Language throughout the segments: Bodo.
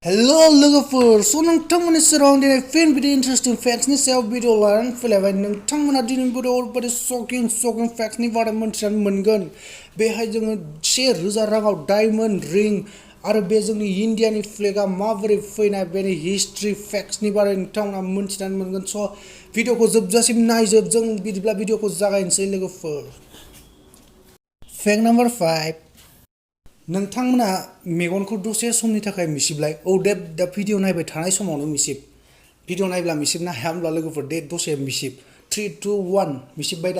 Hello लोगोफोर नोंथांमोननि सेराव दिनै फिन बिदि इन्टारेस्टिं फेक्ट्सनि सायाव भिडिअ लानानै फैलायबाय नोंथांमोना दिनै भिडिअ ओरैबायदि शकिं फेक्ट्सनि बारै मोनथिनानै मोनगोन बेहाय जोङो 1000 राङाव डायमन्ड रिं आरो बे जोंनि इन्डियानि फ्लेगआ माबोरै फैनाय बेनि हिस्ट्रि फेक्ट्सनि बारै नोंथांमोना मोनथिनानै मोनगोन भिडिअखौ जोबजासिम नायजोब जों बिदिब्ला भिडिअखौ जागायनोसै लोगोफोर फेक्ट नाम्बार 5 नोंथांमोना मेगनखौ दसे समनि थाखाय मिसिबलाय दा भिडिअ नायबाय थानाय समावनो मिसिब भिडिअ नायब्ला मिसिबनो हाया होनब्ला लोगोफोर दसे मिसिब 3 2 1 मिसिबबाय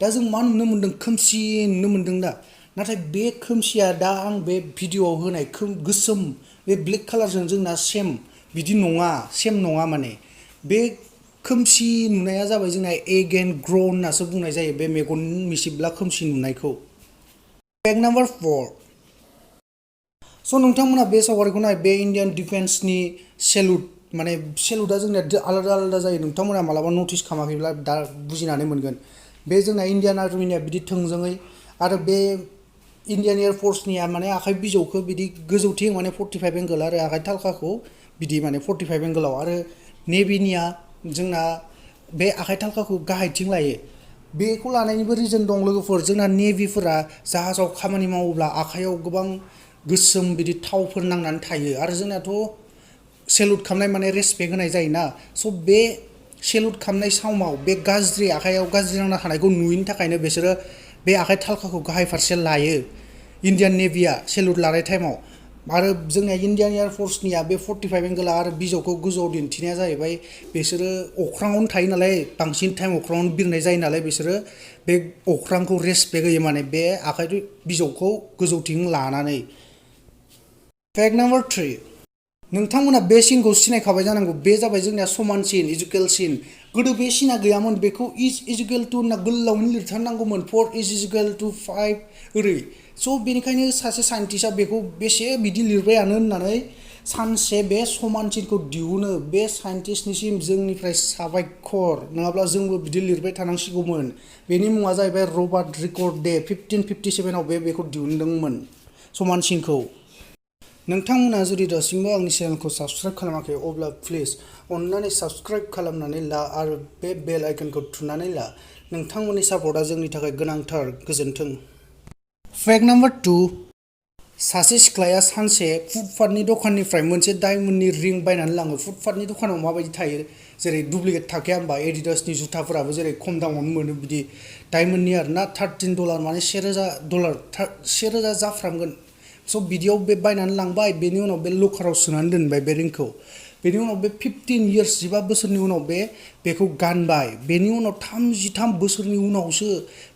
दा जों मा नुनो मोन्दों खोमसि नुनो मोन्दों दा नाथाय बे खोमसिया दा आं बे भिडिअआव होनाय गोसोम बे ब्लेक कालारजों जोंना बिदि नङा माने बे खोमसि नुनाया जाबाय जोंना एगेन ग्र' होननासो बुंनाय जायो बे मेगन मिसिबब्ला खोमसि नुनायखौ फेक्ट नाम्बार 4 नोंथांमोना बे सावगारिखौ नाय बे इन्डियान डिफेन्सनि सेलुट माने सेलुटआ जोंनिया आलादा जायो नोंथांमोना मालाबा नटिस खालामाखैब्ला दा बुजिनानै मोनगोन बे जोंना इन्डियान आर्मिनिया बिदि थोंजोङै आरो बे इन्डियान एयारफर्सनिया माने आखाइ बिजौखौ बिदि गोजौथिं माने 45 एंगल आरो आखाइ थालखाखौ बिदि माने 45 एंगलाव आरो नेभिनिया जोंना बे आखाइ थालखाखौ गाहायथिं लायो बेखौ लानायनिबो रिजन दं लोगोफोर जोंना नेभिफोरा जाहाजाव खामानि मावोब्ला आखाइयाव गोबां गोसोम बिदि थावफोर नांनानै थायो आरो जोंनाथ' सेलुट खालामनाय माने रेसपेक्ट होनाय जायोना बे सेलुट खालामनाय समाव बे आखाइयाव गाज्रि नांना थानायखौ नुयिनि थाखायनो बिसोरो बे आखाइ थालखाखौ गाहाय फारसे लायो इन्डियान नेभिया सेलुट लानाय टाइमाव आरो जोंनिया इन्डियान एयारफर्सनिया बे 45 एंगला आरो बिजौखौ गोजौआव दिन्थिनाया जाहैबाय बिसोरो अख्राङावनो थायो नालाय बांसिन टाइम अख्राङावनो बिरनाय जायो नालाय बिसोरो बे अख्रांखौ रेसपेक्ट होयो माने बे आखाइ बिजौखौ गोजौथिं लानानै फेक्ट नाम्बार 3 नोंथांमोना बे सिनखौ सिनायखाबाय जानांगौ बे जाबाय जोंनिया समान सिन इजुकेल सिन गोदो बे सिना गैयामोन बेखौ इज इजुकेल टु होनना गोलावैनो लिरथारनांगौमोन 4 इज इजुकेल टु 5 ओरै बेनिखायनो सासे साइन्टिस्टआ बेखौ बेसे बिदि लिरबायानो होननानै सानसे बे समान सिनखौ दिहुनो बे साइन्टिस्टनिसिम जोंनिफ्राय साबायखर नङाब्ला जोंबो बिदि लिरबाय थानांसिगौमोन बेनि मुङा जाहैबाय रबार्ट रिकर्डे 1557 आव बेखौ दिहुनदोंमोन समान सिनखौ नोंथांमोना जुदि दासिमबो आंनि चेनेलखौ साबस्क्राइब खालामाखै अब्ला प्लिज अन्नानै साबस्क्राइब खालामनानै ला आरो बे बेल आइकनखौ थुनानै ला नोंथांमोननि सापर्टआ जोंनि थाखाय गोनांथार गोजोन्थों फेक्ट नाम्बार 2 सासे सिख्लाया सानसे फुटपाथनि दखाननिफ्राय मोनसे डायमन्डनि रिं बायनानै लाङो फुटपाथनि दखानाव माबायदि थायो जेरै डुप्लिकेट थाखाया होमबा एडिडासनि जुथाफोराबो जेरै खम दामावनो मोनो बिदि डायमन्डनि आरोना $13 माने $1000 जाफ्रामगोन बिदियाव बे बायनानै लांबाय बेनि उनाव बे लकाराव सोनानै दोनबाय बे रिंखौ बेनि उनाव बे 15 इयार्स 15 बोसोरनि उनाव बेखौ गानबाय बेनि उनाव 33 बोसोरनि उनावसो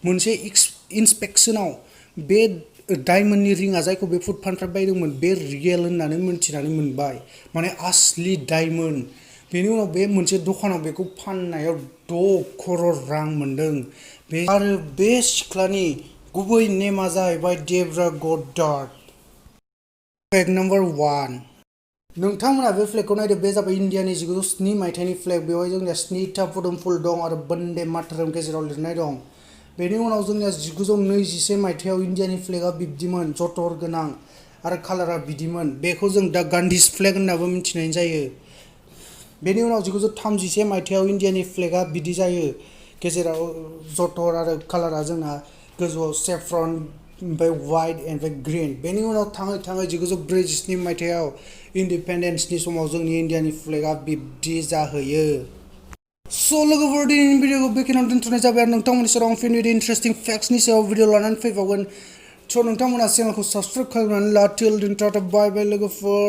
मोनसे इन्सपेक्सनाव बे डायमन्डनि रिंआ जायखौ बे फुटपाथनिफ्राय बायदोंमोन बे रियेल होननानै मिथिनानै मोनबाय माने आसलि डायमन्ड बेनि उनाव बे मोनसे दखानाव बेखौ फाननायाव 6 crore रां मोनदों आरो बे सिख्लानि गुबै नेमा जाहैबाय डेब्रा गडार्ड फेक्ट नाम्बार 1 नोंथांमोना बे फ्लेगखौ नायदो बे जाबाय इन्डियानि 1907 मायथाइनि फ्लेग बेवहाय जोंनिया 7टा पदमफुल दं आरो बन्दे मातरम गेजेराव लिरनाय दं बेनि उनाव जोंनिया 1921 मायथाइयाव इन्डियानि फ्लेगआ बिब्दिमोन जतर गोनां आरो कालारा बिदिमोन बेखौ जों दा गान्धीस फ्लेग होननाबो मिथिनाय जायो बेनि उनाव 1931 मायथाइयाव इन्डियानि फ्लेगआ बिदि जायो गेजेराव जतर आरो कालारा जोंना गोजौआव सेफ्रन ओमफ्राय वाइट ओमफ्राय ग्रीन बेनि उनाव थाङै 1947 मायथाइयाव इन्डिपेन्डेन्सनि समाव जोंनि इन्डियानि फ्लेगआ बिब्दि जाहैयो लोगोफोर दिनैनि भिडिअखौ बेखिनियावनो दोनथ'नाय जाबाय आरो नोंथांमोननि सेराव आं फिन बिदि इन्टारेस्टिं फेक्ट्सनि सायाव भिडिअ लानानै फैबावगोन नोंथांमोना चेनेलखौ साबस्क्राइब खालामनानै ला टिल देन टाटा बाय बाय लोगोफोर